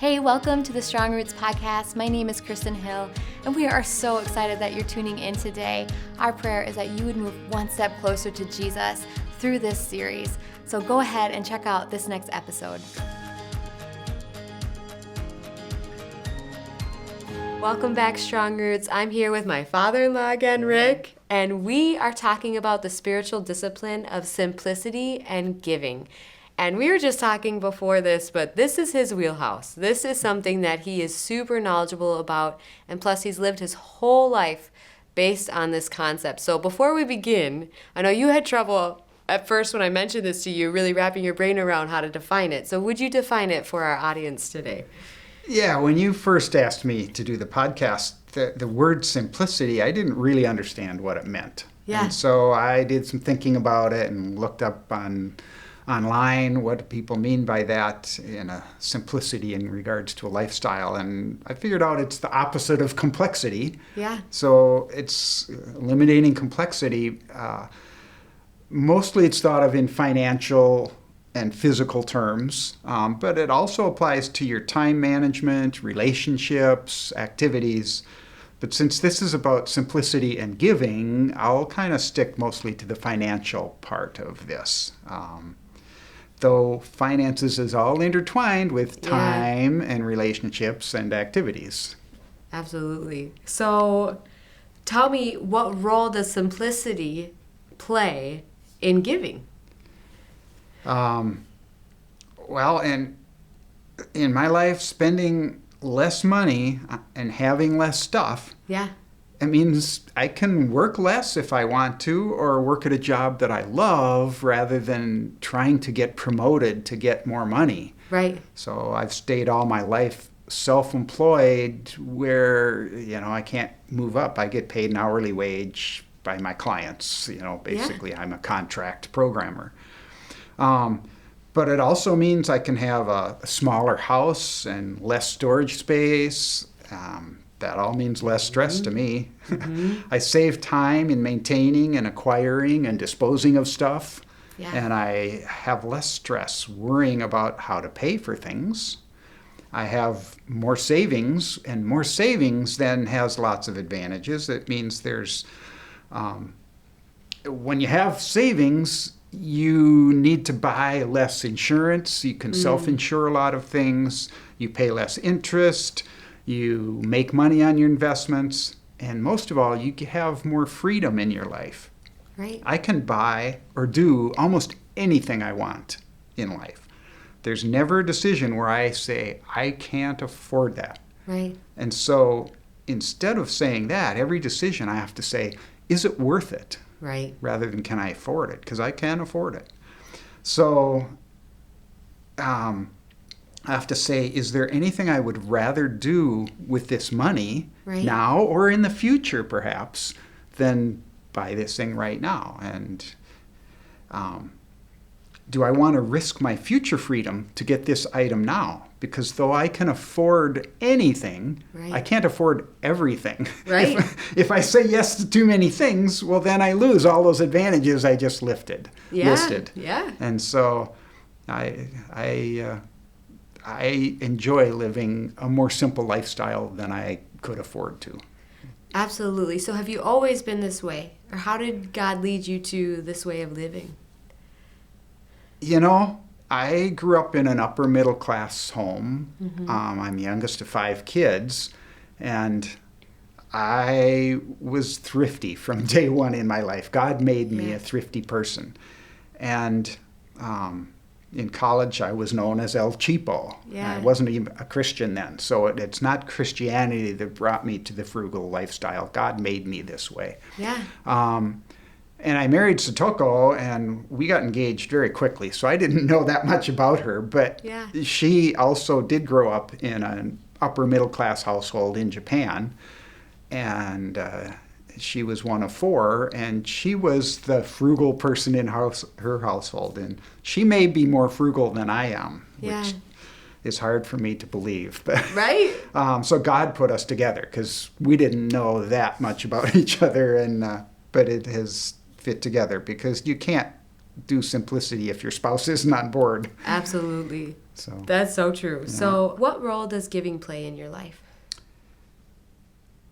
Hey, welcome to the Strong Roots podcast. My name is Kristin Hill, and we are so excited that you're tuning in today. Our prayer is that you would move one step closer to Jesus through this series. So go ahead and check out this next episode. Welcome back, Strong Roots. I'm here with my father-in-law again, Rick, and we are talking about the spiritual discipline of simplicity and giving. And we were just talking before this, but this is his wheelhouse. This is something that he is super knowledgeable about, and plus he's lived his whole life based on this concept. So before we begin, I know you had trouble at first when I mentioned this to you, really wrapping your brain around how to define it. So would you define it for our audience today? Yeah, when you first asked me to do the podcast, the word simplicity, I didn't really understand what it meant. Yeah. And so I did some thinking about it and looked up online what do people mean by that in a simplicity in regards to a lifestyle. And I figured out it's the opposite of complexity. Yeah. So it's eliminating complexity. Mostly it's thought of in financial and physical terms, but it also applies to your time management, relationships, activities. But since this is about simplicity and giving, I'll kind of stick mostly to the financial part of this. Though finances is all intertwined with time and relationships and activities. Absolutely. So tell me, what role does simplicity play in giving? Well, in my life, spending less money and having less stuff, it means I can work less if I want to, or work at a job that I love rather than trying to get promoted to get more money. Right. So I've stayed all my life self-employed where, I can't move up. I get paid an hourly wage by my clients. Basically I'm a contract programmer. But it also means I can have a smaller house and less storage space. That all means less stress to me. Mm-hmm. I save time in maintaining and acquiring and disposing of stuff. Yeah. And I have less stress worrying about how to pay for things. I have more savings, and more savings then has lots of advantages. It means there's, when you have savings, you need to buy less insurance. You can self-insure a lot of things. You pay less interest. You make money on your investments. And most of all, you have more freedom in your life. Right. I can buy or do almost anything I want in life. There's never a decision where I say, I can't afford that. Right. And so instead of saying that, every decision I have to say, is it worth it? Right. Rather than can I afford it? Because I can afford it. So I have to say, is there anything I would rather do with this money now or in the future perhaps than buy this thing right now? And do I want to risk my future freedom to get this item now? Because though I can afford anything, I can't afford everything. Right. If I say yes to too many things, well, then I lose all those advantages I just listed. Yeah. And so I enjoy living a more simple lifestyle than I could afford to. Absolutely. So have you always been this way? Or how did God lead you to this way of living? I grew up in an upper middle class home. Mm-hmm. I'm the youngest of 5 kids, and I was thrifty from day one in my life. God made me a thrifty person. And in college, I was known as El Cheapo. Yeah. I wasn't even a Christian then. So it's not Christianity that brought me to the frugal lifestyle. God made me this way. Yeah. And I married Satoko, and we got engaged very quickly. So I didn't know that much about her. But she also did grow up in an upper middle class household in Japan. And she was one of 4, and she was the frugal person in her household. And she may be more frugal than I am, which is hard for me to believe. But, so God put us together because we didn't know that much about each other, and but it has fit together because you can't do simplicity if your spouse isn't on board. Absolutely. So That's so true. So what role does giving play in your life?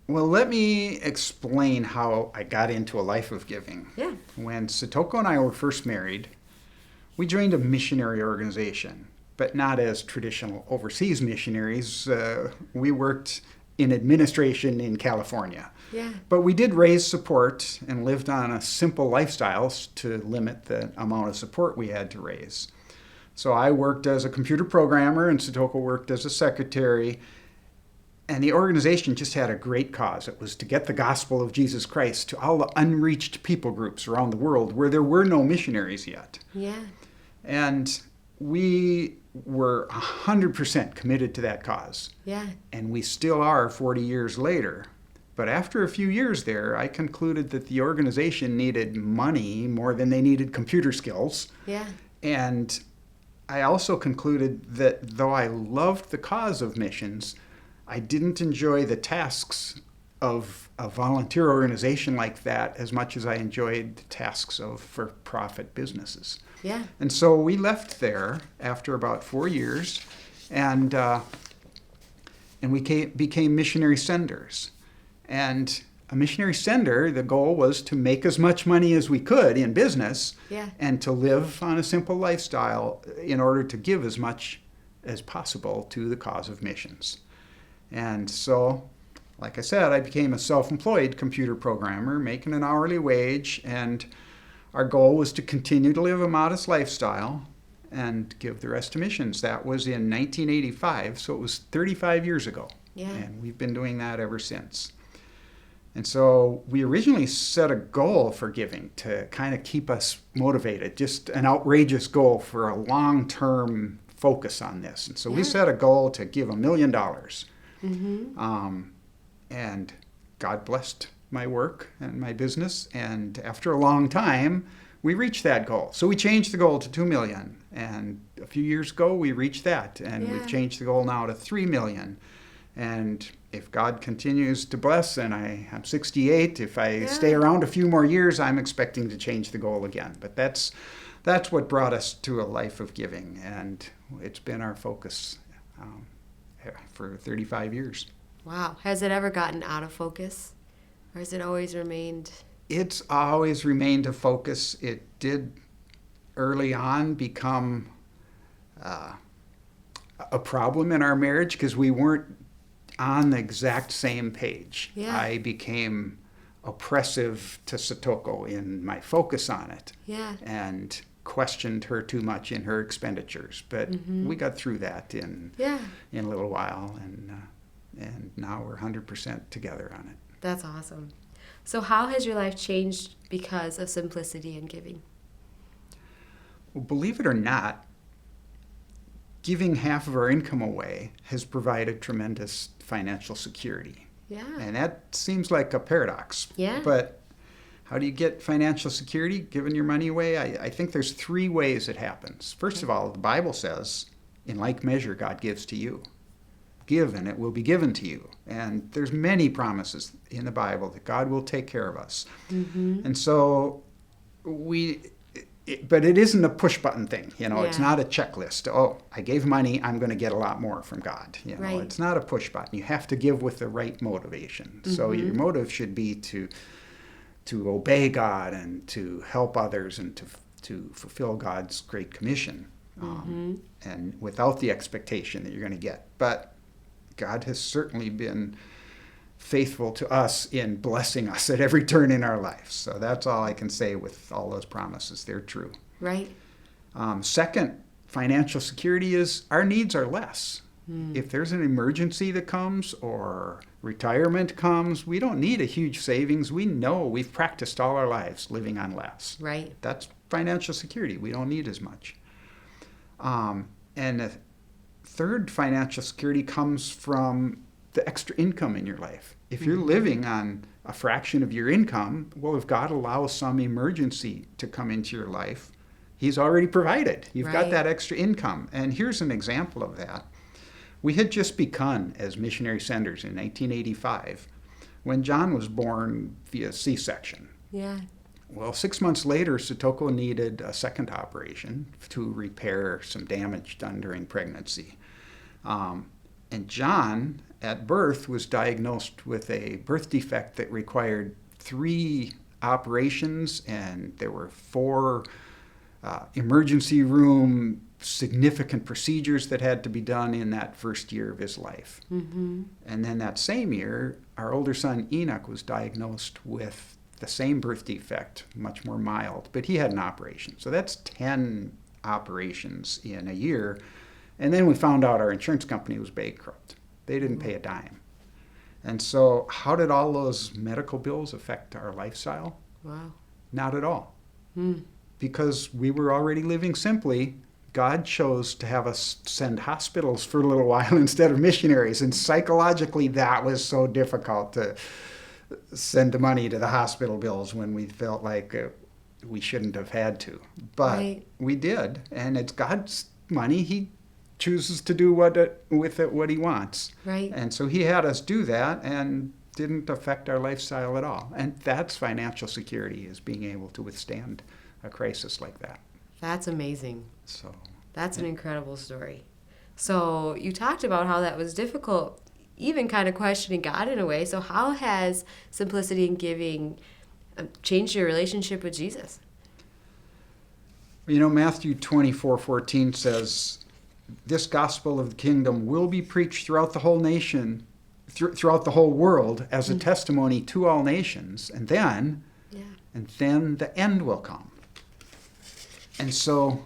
Well, let me explain how I got into a life of giving. Yeah. When Satoko and I were first married, we joined a missionary organization, but not as traditional overseas missionaries. We worked in administration in California. Yeah. But we did raise support and lived on a simple lifestyle to limit the amount of support we had to raise. So I worked as a computer programmer and Satoko worked as a secretary. And the organization just had a great cause. It was to get the gospel of Jesus Christ to all the unreached people groups around the world where there were no missionaries yet. Yeah. And we were 100% committed to that cause. Yeah. And we still are 40 years later. But after a few years there, I concluded that the organization needed money more than they needed computer skills. Yeah. And I also concluded that though I loved the cause of missions, I didn't enjoy the tasks of a volunteer organization like that as much as I enjoyed the tasks of for-profit businesses. Yeah. And so we left there after about 4 years, and we became missionary senders. And a missionary sender, the goal was to make as much money as we could in business and to live on a simple lifestyle in order to give as much as possible to the cause of missions. And so, like I said, I became a self-employed computer programmer, making an hourly wage, and our goal was to continue to live a modest lifestyle and give the rest to missions. That was in 1985, so it was 35 years ago. Yeah. And we've been doing that ever since. And so we originally set a goal for giving to kind of keep us motivated, just an outrageous goal for a long-term focus on this. And so we set a goal to give $1 million. And God blessed my work and my business, and after a long time we reached that goal. So we changed the goal to 2 million, and a few years ago we reached that, and we've changed the goal now to 3 million. And if God continues to bless, and I'm 68, if I stay around a few more years, I'm expecting to change the goal again. But that's what brought us to a life of giving, and it's been our focus for 35 years. Wow. Has it ever gotten out of focus? Or has it always remained? It's always remained a focus. It did early on become a problem in our marriage because we weren't on the exact same page. Yeah. I became oppressive to Satoko in my focus on it. Yeah. And questioned her too much in her expenditures. But we got through that in a little while, and now we're 100% together on it. That's awesome. So how has your life changed because of simplicity and giving? Well, believe it or not, giving half of our income away has provided tremendous financial security. Yeah. And that seems like a paradox. Yeah. But how do you get financial security giving your money away? I think there's 3 ways it happens. First of all, the Bible says, in like measure God gives to you. Give and it will be given to you. And there's many promises in the Bible that God will take care of us. And so but it isn't a push button thing. It's not a checklist. Oh, I gave money, I'm going to get a lot more from God. Right. It's not a push button. You have to give with the right motivation. So your motive should be to obey God and to help others and to fulfill God's great commission. And without the expectation that you're going to get. But God has certainly been faithful to us in blessing us at every turn in our life. So that's all I can say with all those promises. They're true. Right. Second, financial security is our needs are less. If there's an emergency that comes or retirement comes, we don't need a huge savings. We know we've practiced all our lives living on less. Right. That's financial security. We don't need as much. And the third financial security comes from the extra income in your life. If you're living on a fraction of your income, well, if God allows some emergency to come into your life, He's already provided. You've got that extra income. And here's an example of that. We had just begun as missionary senders in 1985 when John was born via C-section. Yeah. Well, 6 months later, Satoko needed a second operation to repair some damage done during pregnancy. And John, at birth, was diagnosed with a birth defect that required 3 operations, and there were 4 emergency room significant procedures that had to be done in that first year of his life. Mm-hmm. And then that same year, our older son Enoch was diagnosed with the same birth defect, much more mild, but he had an operation. So that's 10 operations in a year. And then we found out our insurance company was bankrupt. They didn't pay a dime. And so how did all those medical bills affect our lifestyle? Wow. Not at all. Mm. Because we were already living simply, God chose to have us send hospitals for a little while instead of missionaries. And psychologically, that was so difficult to send the money to the hospital bills when we felt like we shouldn't have had to. But we did. And it's God's money. He chooses to do with it what he wants. Right. And so he had us do that and didn't affect our lifestyle at all. And that's financial security, is being able to withstand a crisis like that. That's amazing. So that's an incredible story. So you talked about how that was difficult, even kind of questioning God in a way. So how has simplicity and giving changed your relationship with Jesus? You know, Matthew 24:14 says, "This gospel of the kingdom will be preached throughout the whole nation, throughout the whole world, as a testimony to all nations, and then the end will come." And so,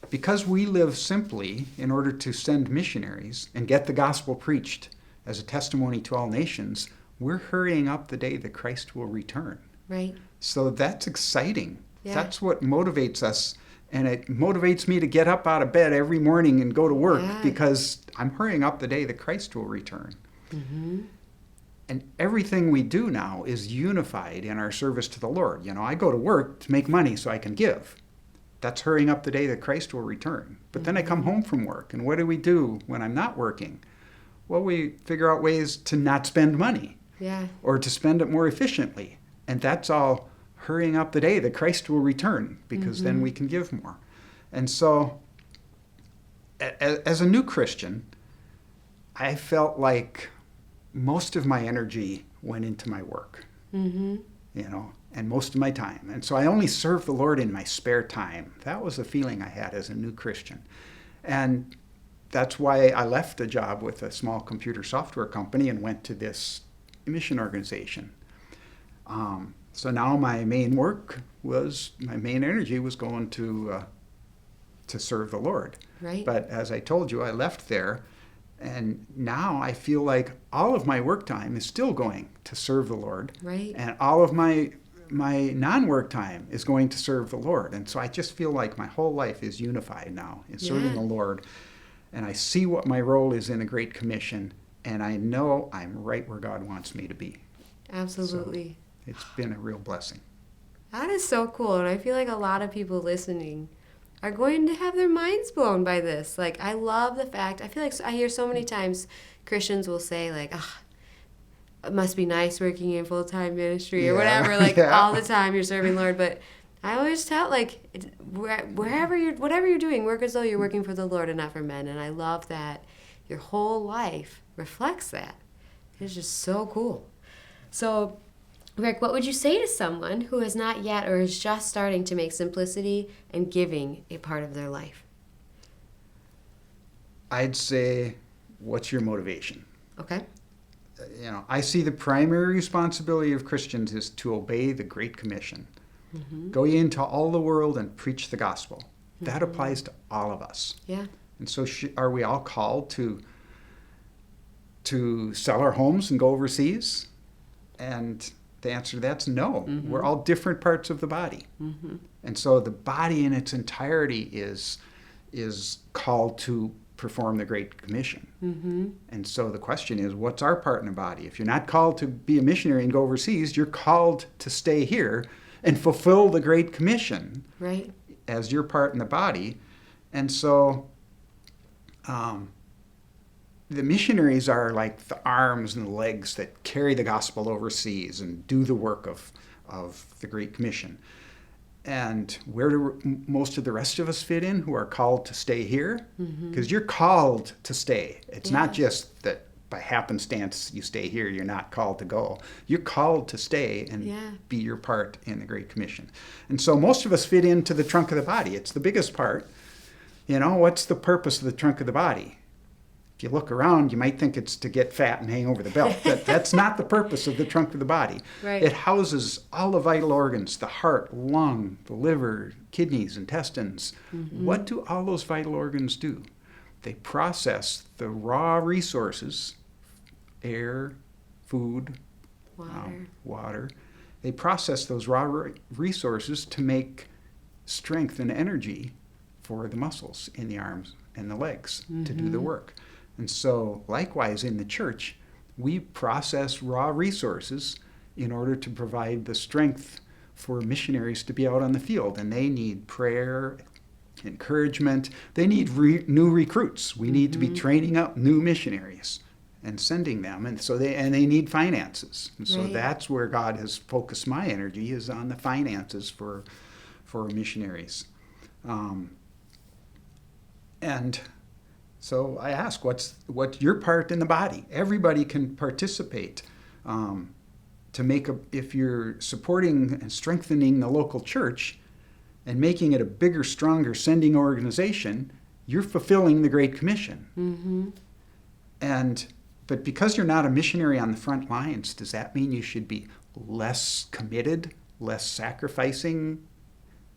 because we live simply in order to send missionaries and get the gospel preached as a testimony to all nations, we're hurrying up the day that Christ will return. Right. So that's exciting. Yeah. That's what motivates us. And it motivates me to get up out of bed every morning and go to work because I'm hurrying up the day that Christ will return. Mm-hmm. And everything we do now is unified in our service to the Lord. You know, I go to work to make money so I can give. That's hurrying up the day that Christ will return. But then I come home from work, and what do we do when I'm not working? Well, we figure out ways to not spend money or to spend it more efficiently. And that's all hurrying up the day that Christ will return, because then we can give more. And so, as a new Christian, I felt like most of my energy went into my work, you know, and most of my time. And so I only served the Lord in my spare time. That was the feeling I had as a new Christian. And that's why I left a job with a small computer software company and went to this mission organization. So now my main energy was going to serve the Lord. Right. But as I told you, I left there, and now I feel like all of my work time is still going to serve the Lord. Right. And all of my non-work time is going to serve the Lord. And so I just feel like my whole life is unified now in serving the Lord. And I see what my role is in the Great Commission, and I know I'm right where God wants me to be. Absolutely. So it's been a real blessing. That is so cool. And I feel like a lot of people listening are going to have their minds blown by this. Like, I love the fact, I feel like I hear so many times Christians will say, like, it must be nice working in full-time ministry or whatever, like all the time you're serving Lord. But I always tell, like, whatever you're doing, work as though you're working for the Lord and not for men. And I love that your whole life reflects that. It's just so cool. So, Rick, what would you say to someone who has not yet or is just starting to make simplicity and giving a part of their life? I'd say, what's your motivation? Okay. You know, I see the primary responsibility of Christians is to obey the Great Commission. Go ye into all the world and preach the gospel. That applies to all of us. Yeah. And so are we all called to sell our homes and go overseas? And the answer to that's no. We're all different parts of the body. And so the body in its entirety is called to perform the Great Commission. And so the question is, what's our part in the body? If you're not called to be a missionary and go overseas, you're called to stay here and fulfill the Great Commission as your part in the body. And so the missionaries are like the arms and the legs that carry the gospel overseas and do the work of the Great Commission. And where do most of the rest of us fit in who are called to stay here? Because you're called to stay. It's not just that by happenstance you stay here, you're not called to go. You're called to stay and be your part in the Great Commission. And so most of us fit into the trunk of the body. It's the biggest part. What's the purpose of the trunk of the body? If you look around, you might think it's to get fat and hang over the belt. That's not the purpose of the trunk of the body. Right. It houses all the vital organs, the heart, lung, the liver, kidneys, intestines. What do all those vital organs do? They process the raw resources, air, food, water. They process those raw resources to make strength and energy for the muscles in the arms and the legs to do the work. And so, likewise, in the church, we process raw resources in order to provide the strength for missionaries to be out on the field. And they need prayer, encouragement. They need new recruits. We need to be training up new missionaries and sending them. And so they need finances. And so that's where God has focused my energy, is on the finances for missionaries. And so I ask, what's your part in the body? Everybody can participate to make if you're supporting and strengthening the local church and making it a bigger, stronger sending organization, you're fulfilling the Great Commission. But because you're not a missionary on the front lines, does that mean you should be less committed, less sacrificing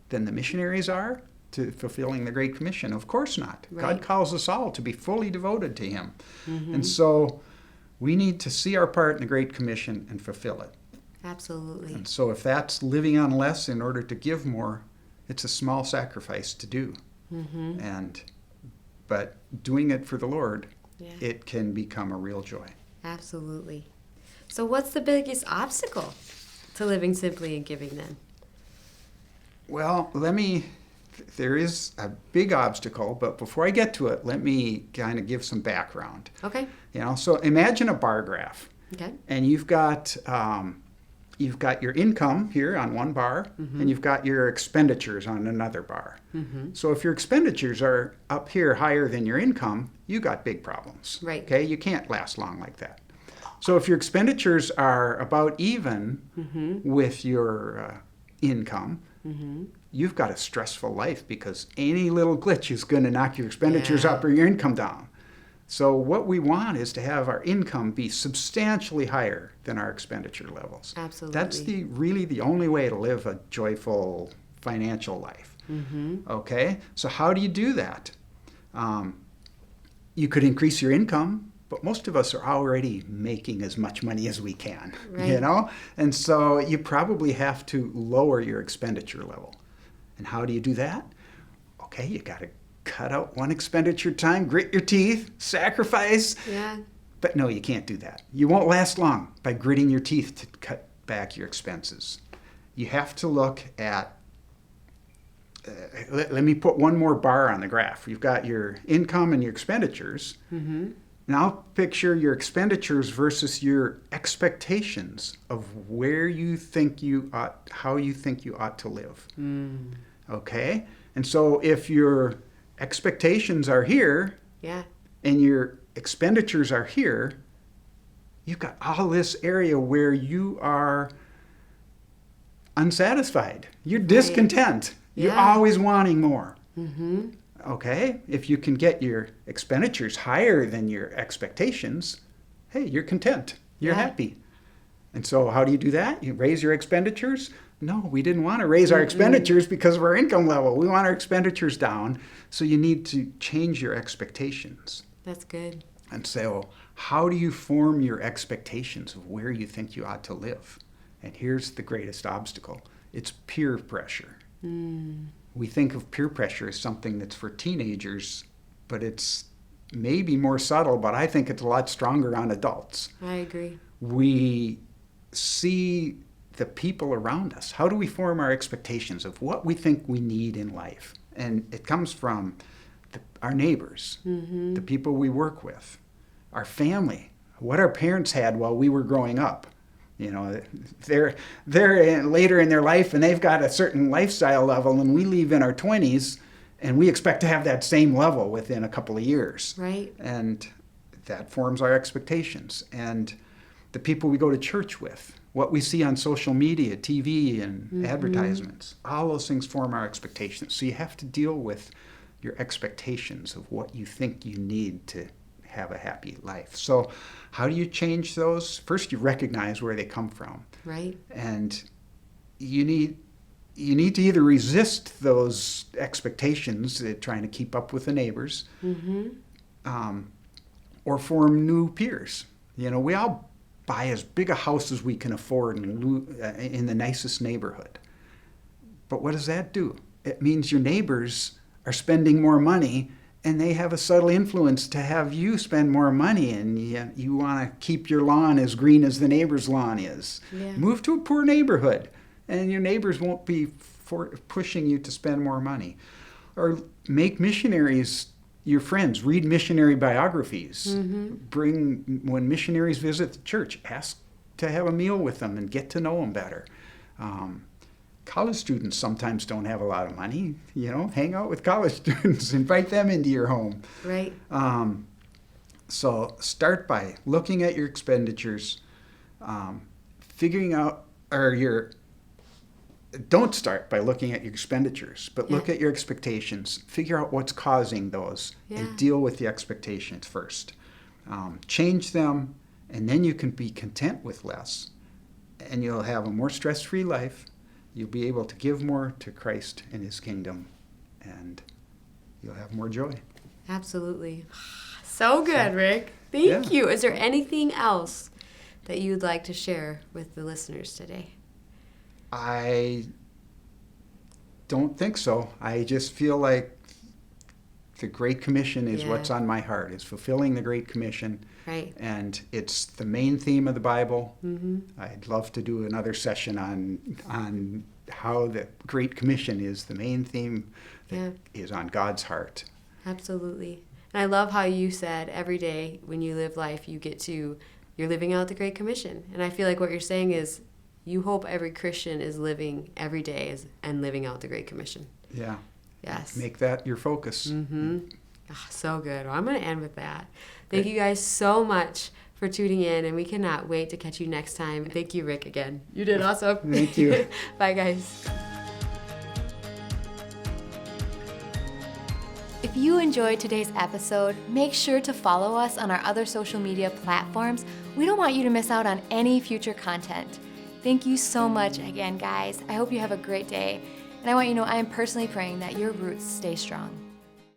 than the missionaries are to fulfilling the Great Commission? Of course not. Right. God calls us all to be fully devoted to Him. And so we need to see our part in the Great Commission and fulfill it. Absolutely. And so if that's living on less in order to give more, it's a small sacrifice to do. But doing it for the Lord, it can become a real joy. Absolutely. So what's the biggest obstacle to living simply and giving then? Well, there is a big obstacle, but before I get to it, let me kind of give some background. Okay. So imagine a bar graph. Okay. And you've got your income here on one bar, and you've got your expenditures on another bar. So if your expenditures are up here higher than your income, you got big problems. Right. Okay, you can't last long like that. So if your expenditures are about even with your income, you've got a stressful life, because any little glitch is going to knock your expenditures up or your income down. So what we want is to have our income be substantially higher than our expenditure levels. Absolutely. That's really the only way to live a joyful financial life. Okay? So how do you do that? You could increase your income, but most of us are already making as much money as we can, And so you probably have to lower your expenditure level. And how do you do that? Okay, you got to cut out one expenditure time, grit your teeth, sacrifice. Yeah. But no, you can't do that. You won't last long by gritting your teeth to cut back your expenses. You have to look at, let me put one more bar on the graph. You've got your income and your expenditures. Now picture your expenditures versus your expectations of where you think how you think you ought to live. Okay? And so if your expectations are here, and your expenditures are here, you've got all this area where you are unsatisfied. You're discontent. You're always wanting more. Okay? If you can get your expenditures higher than your expectations, hey, you're content. You're happy. And so how do you do that? You raise your expenditures? No, we didn't want to raise our expenditures because of our income level. We want our expenditures down. So you need to change your expectations. That's good. And so how do you form your expectations of where you think you ought to live? And here's the greatest obstacle. It's peer pressure. We think of peer pressure as something that's for teenagers, but it's maybe more subtle, but I think it's a lot stronger on adults. I agree. We see the people around us. How do we form our expectations of what we think we need in life? And it comes from our neighbors, the people we work with, our family, what our parents had while we were growing up. You know, they're later in their life and they've got a certain lifestyle level, and we leave in our 20s and we expect to have that same level within a couple of years. Right. And that forms our expectations. And the people we go to church with, what we see on social media, TV, and advertisements, all those things form our expectations. So you have to deal with your expectations of what you think you need to have a happy life. So how do you change those? First, you recognize where they come from. Right. And you need to either resist those expectations, trying to keep up with the neighbors, or form new peers. You know, we all buy as big a house as we can afford in the nicest neighborhood. But what does that do? It means your neighbors are spending more money, and they have a subtle influence to have you spend more money, and you want to keep your lawn as green as the neighbor's lawn is. Yeah. Move to a poor neighborhood, and your neighbors won't be pushing you to spend more money. Or make missionaries your friends. Read missionary biographies. When missionaries visit the church, ask to have a meal with them and get to know them better. College students sometimes don't have a lot of money. You know, hang out with college students, invite them into your home. Right. So start by looking at your expenditures, don't start by looking at your expenditures, but look at your expectations. Figure out what's causing those and deal with the expectations first. Change them, and then you can be content with less, and you'll have a more stress-free life. You'll be able to give more to Christ and his kingdom, and you'll have more joy. Absolutely. So good, Rick. Thank you. Is there anything else that you'd like to share with the listeners today? I don't think so. I just feel like the Great Commission is what's on my heart. It's fulfilling the Great Commission. Right. And it's the main theme of the Bible. I'd love to do another session on how the Great Commission is the main theme that is on God's heart. Absolutely. And I love how you said every day when you live life, you're living out the Great Commission. And I feel like what you're saying is you hope every Christian is living every day and living out the Great Commission. Yeah. Yes. Make that your focus. So good. Well, I'm going to end with that. Thank you guys so much for tuning in, and we cannot wait to catch you next time. Thank you, Rick, again. You did awesome. Thank you. Bye, guys. If you enjoyed today's episode, make sure to follow us on our other social media platforms. We don't want you to miss out on any future content. Thank you so much again, guys. I hope you have a great day. And I want you to know I am personally praying that your roots stay strong.